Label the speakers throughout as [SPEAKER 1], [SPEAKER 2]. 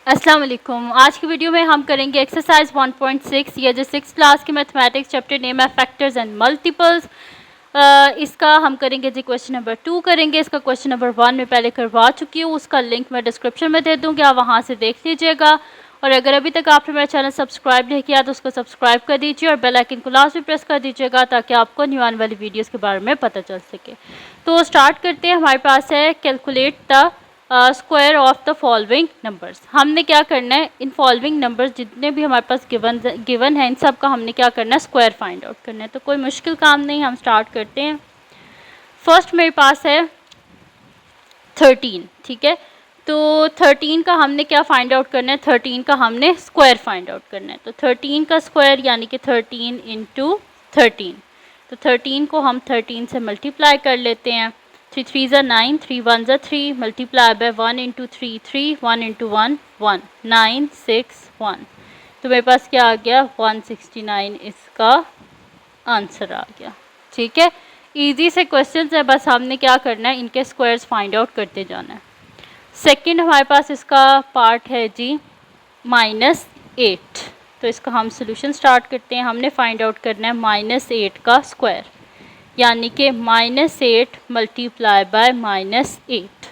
[SPEAKER 1] अस्सलाम वालेकुम। आज की वीडियो में हम करेंगे एक्सरसाइज 1.6 ये जो 6th क्लास की मैथमेटिक्स चैप्टर नेम है फैक्टर्स एंड मल्टीपल्स। इसका हम करेंगे जी क्वेश्चन नंबर 2 करेंगे। इसका क्वेश्चन नंबर 1 में पहले करवा चुकी हूँ, उसका लिंक मैं डिस्क्रिप्शन में दे दूँगी, आप वहाँ से देख लीजिएगा। और अगर अभी तक आपने मेरा चैनल सब्सक्राइब नहीं किया तो उसको सब्सक्राइब कर दीजिए और बेल आइकन को लास्ट में प्रेस कर दीजिएगा ताकि आपको न्यू आने वाली वीडियोज़ के बारे में पता चल सके। तो स्टार्ट करते हैं। हमारे पास है calculate the square of the following numbers. हमने क्या करना है, इन फॉलोइंग नंबर्स जितने भी हमारे पास गिवन है इन सब का हमने क्या करना है, स्क्वायर फाइंड आउट करना है। तो कोई मुश्किल काम नहीं, हम स्टार्ट करते हैं। फर्स्ट मेरे पास है 13, ठीक है। तो 13 का हमने क्या फाइंड आउट करना है, 13 का हमने स्क्वायर फाइंड आउट करना है। तो 13 का स्क्वायर यानी कि 13 इंटू 13। तो 13 को हम 13 से मल्टीप्लाई कर लेते हैं। 3 3 ज़ा 9, 3 1 ज़ा 3, मल्टीप्लाई बाय 1 इंटू 3 3, 1 इंटू 1 1, 9 6 1। तो मेरे पास क्या आ गया, 169 इसका आंसर आ गया। ठीक है, इजी से क्वेश्चन है, बस हमने क्या करना है, इनके स्क्वायर्स फाइंड आउट करते जाना है। सेकंड हमारे पास इसका पार्ट है जी -8। तो इसका हम सोल्यूशन स्टार्ट करते हैं। हमने फाइंड आउट करना है -8 का स्क्वायर, यानी कि -8 मल्टीप्लाई बाय -8।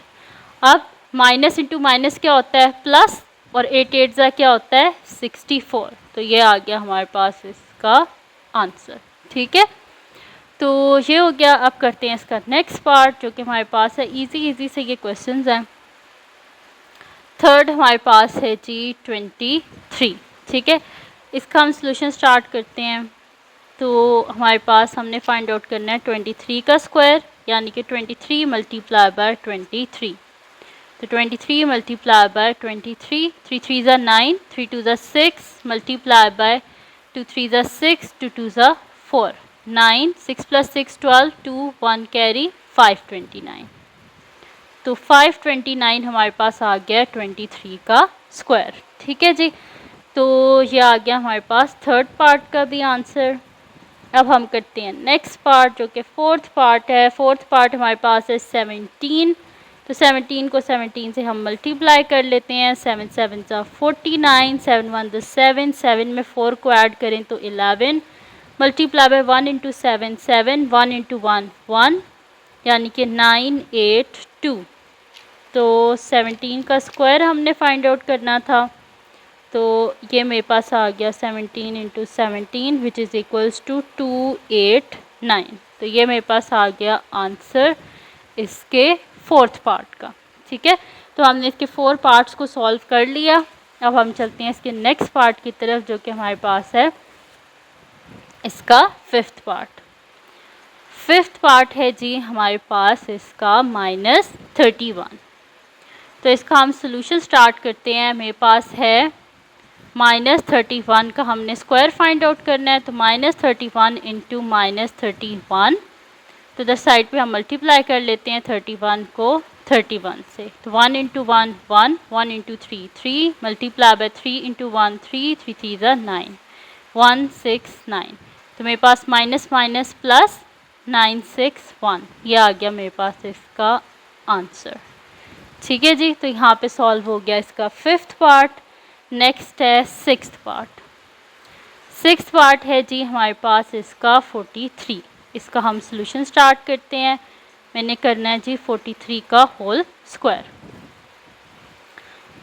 [SPEAKER 1] अब माइनस इंटू माइनस क्या होता है, प्लस, और 8 8 ज़ा क्या होता है, 64। तो ये आ गया हमारे पास इसका आंसर। ठीक है, तो ये हो गया। अब करते हैं इसका नेक्स्ट पार्ट जो कि हमारे पास है। इजी से ये क्वेश्चंस हैं। थर्ड हमारे पास है जी 23। ठीक है, इसका हम सोल्यूशन स्टार्ट करते हैं। तो हमारे पास हमने फाइंड आउट करना है 23 का स्क्वायर, यानी कि 23 मल्टीप्लाई बाय 23। तो 23 मल्टीप्लाई बाय 23, 3 3 ज़ा 9, 3 2 ज़ा 6, मल्टीप्लाई बाय 2 3 ज़ा 6, 2 2 ज़ा 4, 9, 6 + 6 12, 2 1 कैरी 529। तो 529 हमारे पास आ गया 23 का स्क्वायर। ठीक है जी, तो ये आ गया हमारे पास थर्ड पार्ट का भी आंसर। अब हम करते हैं नेक्स्ट पार्ट जो कि फोर्थ पार्ट है। फोर्थ पार्ट हमारे पास है 17। तो 17 को 17 से हम मल्टीप्लाई कर लेते हैं। 7 7 ज़ा 49, 7 1 ज़ा 7, 7 में 4 को ऐड करें तो 11, मल्टीप्लाई बाय 1 इंटू 7 7, 1 इंटू 1 1, यानी कि 9 8 2। तो 17 का स्क्वायर हमने फाइंड आउट करना था। तो ये मेरे पास आ गया 17 into 17 which is equals to 289। तो ये मेरे पास आ गया आंसर इसके फोर्थ पार्ट का। ठीक है, तो हमने इसके 4 पार्ट्स को सॉल्व कर लिया। अब हम चलते हैं इसके नेक्स्ट पार्ट की तरफ जो कि हमारे पास है इसका फिफ्थ पार्ट। फिफ्थ पार्ट है जी हमारे पास इसका -31। तो इसका हम सोल्यूशन स्टार्ट करते हैं। मेरे पास है -31 का हमने स्क्वायर फाइंड आउट करना है। तो -31 इंटू -31, तो इधर साइड पे हम मल्टीप्लाई कर लेते हैं 31 को 31 से। तो 1 into 1 1, 1 into 3 3, multiply by 3 into 1 3, 3 3 ज़ा 9, 169। तो मेरे पास माइनस माइनस प्लस 961, ये आ गया मेरे पास इसका आंसर। ठीक है जी, तो यहाँ पे सॉल्व हो गया इसका फिफ्थ पार्ट। नेक्स्ट है सिक्स्थ पार्ट। सिक्स्थ पार्ट है जी हमारे पास इसका 43। इसका हम सोल्यूशन स्टार्ट करते हैं। मैंने करना है जी 43 का होल स्क्वायर।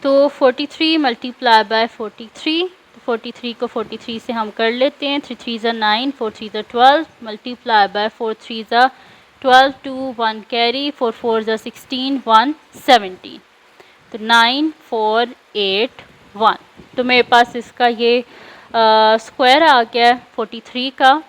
[SPEAKER 1] तो 43 मल्टीप्लाई बाय 43, तो 43 को 43 से हम कर लेते हैं। 3 3 ज़ा 9, 4 3 ज़ा 12, मल्टीप्लाई बाय 4 3 ज़ा 12, 2 1 कैरी, 4 4 ज़ा 16, 1 17। तो 9 4 8 1। तो मेरे पास इसका ये स्क्वायर आ गया 43 का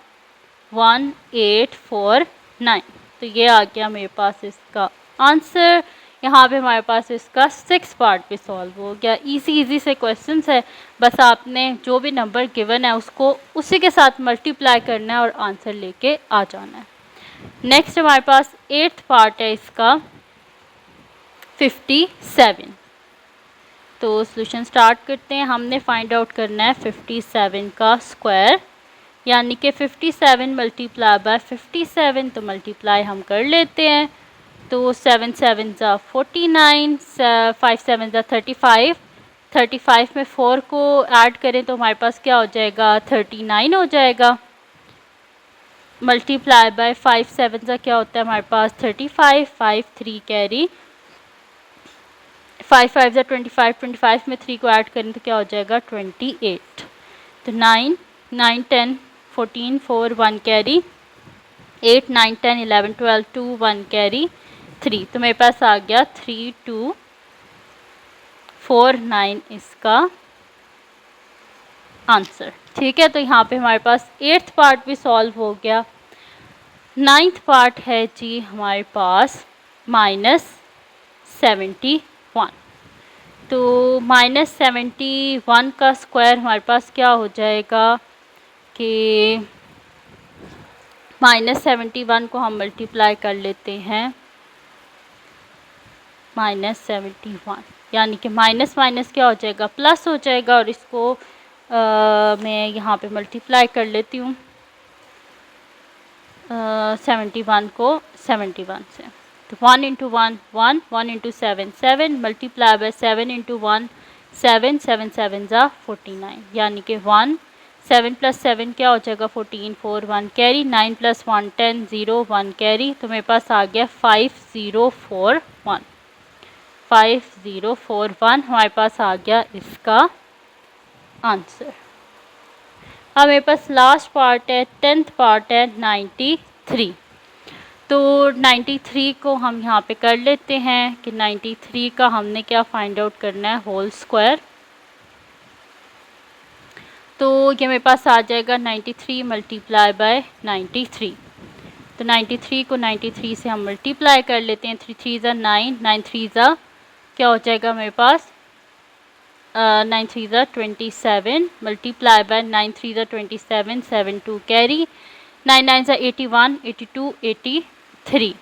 [SPEAKER 1] 1849। तो ये आ गया मेरे पास इसका आंसर। यहाँ पे हमारे पास इसका 6 पार्ट भी सॉल्व हो गया। इजी से क्वेश्चंस है, बस आपने जो भी नंबर गिवन है उसको उसी के साथ मल्टीप्लाई करना है और आंसर लेके आ जाना है। नेक्स्ट हमारे पास 8th पार्ट है इसका 57। तो सोल्यूशन स्टार्ट करते हैं। हमने फाइंड आउट करना है 57 का स्क्वायर, यानी कि 57 मल्टीप्लाई बाय 57। तो मल्टीप्लाई हम कर लेते हैं। तो 7 7 ज़ा 49, 5 7 ज़ा 35, 35 में 4 को ऐड करें तो हमारे पास क्या हो जाएगा, 39 हो जाएगा। मल्टीप्लाई बाय 5 7 का क्या होता है हमारे पास 35, 5 3 कैरी, 5 5 25, 25 में 3 को ऐड करें तो क्या हो जाएगा 28। तो 9 9 10 14 4 1 कैरी, 8 9 10 11 12 2 1 कैरी 3। तो मेरे पास आ गया 3 2 4 9 इसका आंसर। ठीक है, तो यहाँ पे हमारे पास 8th पार्ट भी सॉल्व हो गया। 9th पार्ट है जी हमारे पास -71। तो -71 का स्क्वायर हमारे पास क्या हो जाएगा कि -71 को हम मल्टीप्लाई कर लेते हैं -71, यानी कि माइनस माइनस क्या हो जाएगा प्लस हो जाएगा, और इसको मैं यहाँ पे मल्टीप्लाई कर लेती हूँ 71 को 71 से। तो 1 into 1 1, 1 into 7 7, multiply by 7 into 1 7, 7 7 ज़ा 49, यानी कि 1 7 + 7 क्या हो जाएगा 14 4 1 कैरी, 9 + 1 10 0 1 कैरी। तो मेरे पास आ गया 5041, 5041 हमारे पास आ गया इसका आंसर। अब मेरे पास लास्ट पार्ट है 10th पार्ट है 93। तो 93 को हम यहाँ पे कर लेते हैं कि 93 का हमने क्या फाइंड आउट करना है, होल स्क्वायर। तो ये मेरे पास आ जाएगा 93 मल्टीप्लाई बाय 93। तो 93 को 93 से हम मल्टीप्लाई कर लेते हैं, 3 3 ज़ा 9, 9 3 ज़ा क्या हो जाएगा मेरे पास 9 3 ज़ा 27, मल्टीप्लाई बाय 9 3 ज़ा 27 7 2 कैरी, 9 9 ज़ा 81 82 83।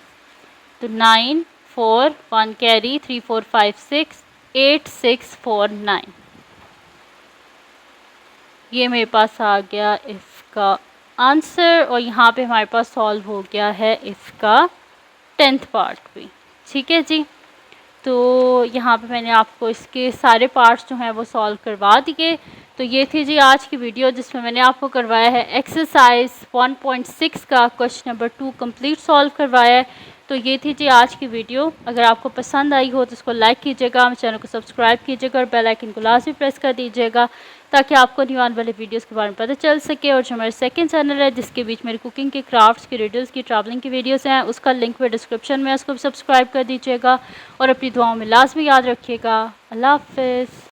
[SPEAKER 1] तो 9 4 1 कैरी 3 4 5 6 8 6 4 9, ये मेरे पास आ गया इसका आंसर। और यहाँ पे हमारे पास सॉल्व हो गया है इसका 10th पार्ट भी। ठीक है जी, तो यहाँ पे मैंने आपको इसके सारे पार्ट्स जो हैं वो सॉल्व करवा दिए। तो ये थी जी आज की वीडियो जिसमें मैंने आपको करवाया है एक्सरसाइज 1.6 का क्वेश्चन नंबर 2 कंप्लीट सॉल्व करवाया है। तो ये थी जी आज की वीडियो। अगर आपको पसंद आई हो तो इसको लाइक कीजिएगा, मेरे चैनल को सब्सक्राइब कीजिएगा और बेल आइकन को लाजमी प्रेस कर दीजिएगा ताकि आपको न्यू आने वाले वीडियोस के बारे में पता चल सके। और जो हमारे सेकंड चैनल है जिसके बीच मेरी कुकिंग के, क्राफ्ट्स की, रिडल्स की, ट्रैवलिंग की वीडियोस हैं, उसका लिंक भी डिस्क्रिप्शन में है, उसको भी सब्सक्राइब कर दीजिएगा और अपनी दुआओं में लाजमी याद रखिएगा। अल्लाह हाफ़िज़।